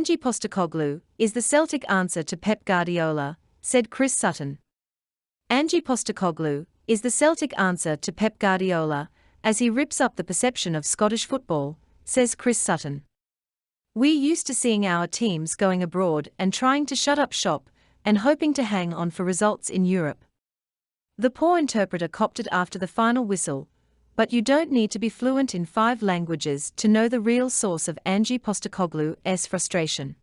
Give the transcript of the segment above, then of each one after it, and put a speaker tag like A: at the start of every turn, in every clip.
A: Ange Postecoglou is the Celtic answer to Pep Guardiola, said Chris Sutton. Ange Postecoglou is the Celtic answer to Pep Guardiola, as he rips up the perception of Scottish football, says Chris Sutton. We're used to seeing our teams going abroad and trying to shut up shop and hoping to hang on for results in Europe. The poor interpreter copped it after the final whistle, but you don't need to be fluent in 5 languages to know the real source of Ange Postecoglou's frustration.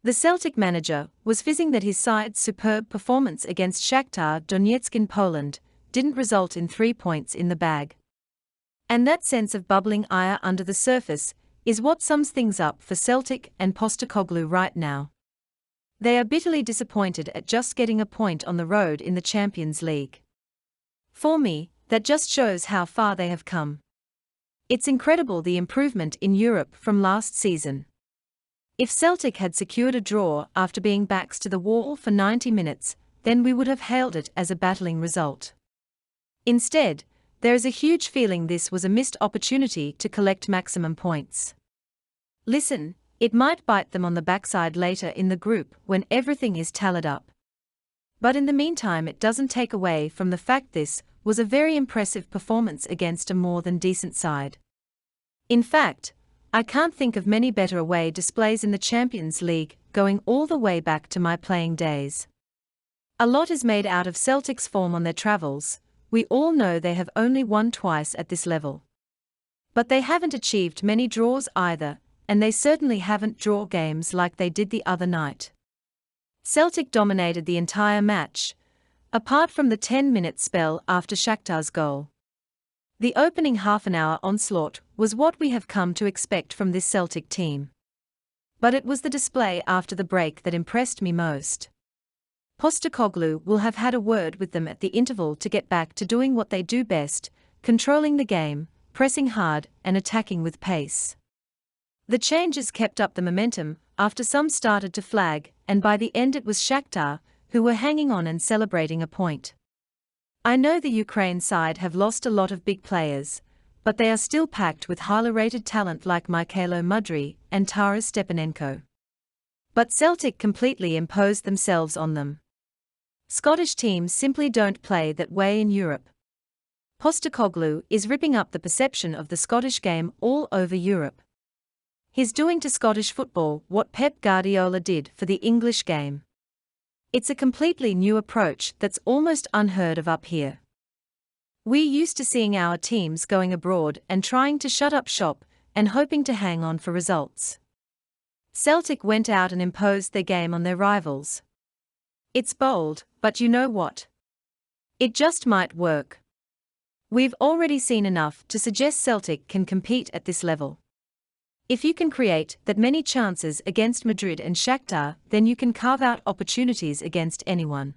A: The Celtic manager was fizzing that his side's superb performance against Shakhtar Donetsk in Poland didn't result in 3 points in the bag. And that sense of bubbling ire under the surface is what sums things up for Celtic and Postecoglou right now. They are bitterly disappointed at just getting a point on the road in the Champions League. For me, that just shows how far they have come. It's incredible the improvement in Europe from last season. If Celtic had secured a draw after being backs to the wall for 90 minutes, then we would have hailed it as a battling result. Instead, there is a huge feeling this was a missed opportunity to collect maximum points. Listen, it might bite them on the backside later in the group when everything is tallied up. But in the meantime, it doesn't take away from the fact this was a very impressive performance against a more than decent side. In fact, I can't think of many better away displays in the Champions League, going all the way back to my playing days. A lot is made out of Celtic's form on their travels. We all know they have only won twice at this level. But they haven't achieved many draws either, and they certainly haven't drawn games like they did the other night. Celtic dominated the entire match, apart from the 10-minute spell after Shakhtar's goal. The opening half-an-hour onslaught was what we have come to expect from this Celtic team. But it was the display after the break that impressed me most. Postecoglou will have had a word with them at the interval to get back to doing what they do best, controlling the game, pressing hard, and attacking with pace. The changes kept up the momentum after some started to flag, and by the end it was Shakhtar who were hanging on and celebrating a point. I know the Ukraine side have lost a lot of big players, but they are still packed with highly rated talent like Mykhailo Mudryk and Taras Stepanenko. But Celtic completely imposed themselves on them. Scottish teams simply don't play that way in Europe. Postecoglou is ripping up the perception of the Scottish game all over Europe. He's doing to Scottish football what Pep Guardiola did for the English game. It's a completely new approach that's almost unheard of up here. We're used to seeing our teams going abroad and trying to shut up shop and hoping to hang on for results. Celtic went out and imposed their game on their rivals. It's bold, but you know what? It just might work. We've already seen enough to suggest Celtic can compete at this level. If you can create that many chances against Madrid and Shakhtar, then you can carve out opportunities against anyone.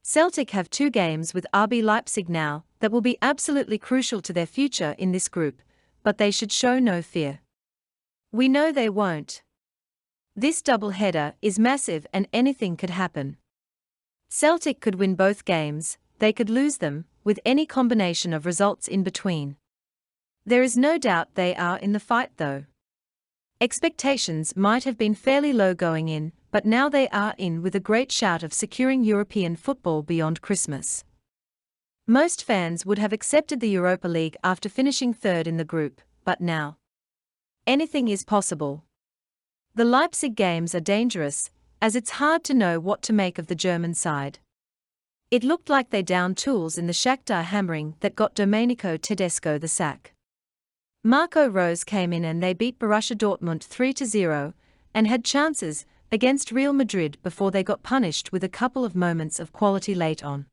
A: Celtic have 2 games with RB Leipzig now that will be absolutely crucial to their future in this group, but they should show no fear. We know they won't. This double-header is massive and anything could happen. Celtic could win both games, they could lose them, with any combination of results in between. There is no doubt they are in the fight though. Expectations might have been fairly low going in, but now they are in with a great shout of securing European football beyond Christmas. Most fans would have accepted the Europa League after finishing 3rd in the group, but now anything is possible. The Leipzig games are dangerous, as it's hard to know what to make of the German side. It looked like they downed tools in the Shakhtar hammering that got Domenico Tedesco the sack. Marco Rose came in and they beat Borussia Dortmund 3-0, and had chances against Real Madrid before they got punished with a couple of moments of quality late on.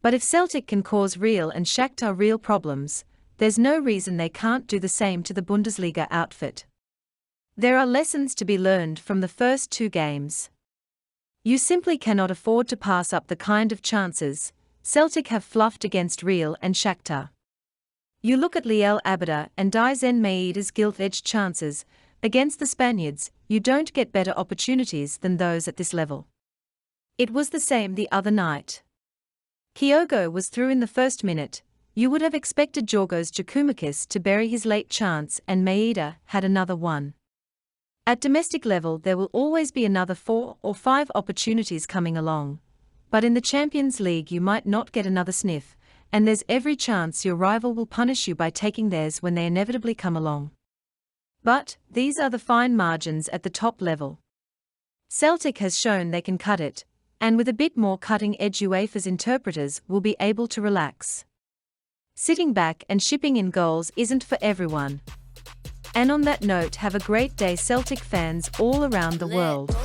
A: But if Celtic can cause Real and Shakhtar real problems, there's no reason they can't do the same to the Bundesliga outfit. There are lessons to be learned from the first 2 games. You simply cannot afford to pass up the kind of chances Celtic have fluffed against Real and Shakhtar. You look at Liel Abada and Dizen Maeda's gilt-edged chances against the Spaniards, you don't get better opportunities than those at this level. It was the same the other night. Kyogo was through in the first minute. You would have expected Giorgos Giakoumakis to bury his late chance, and Maeda had another one. At domestic level, there will always be another 4 or 5 opportunities coming along. But in the Champions League you might not get another sniff, and there's every chance your rival will punish you by taking theirs when they inevitably come along. But these are the fine margins at the top level. Celtic has shown they can cut it, and with a bit more cutting edge UEFA's interpreters will be able to relax. Sitting back and shipping in goals isn't for everyone. And on that note, have a great day, Celtic fans all around the world.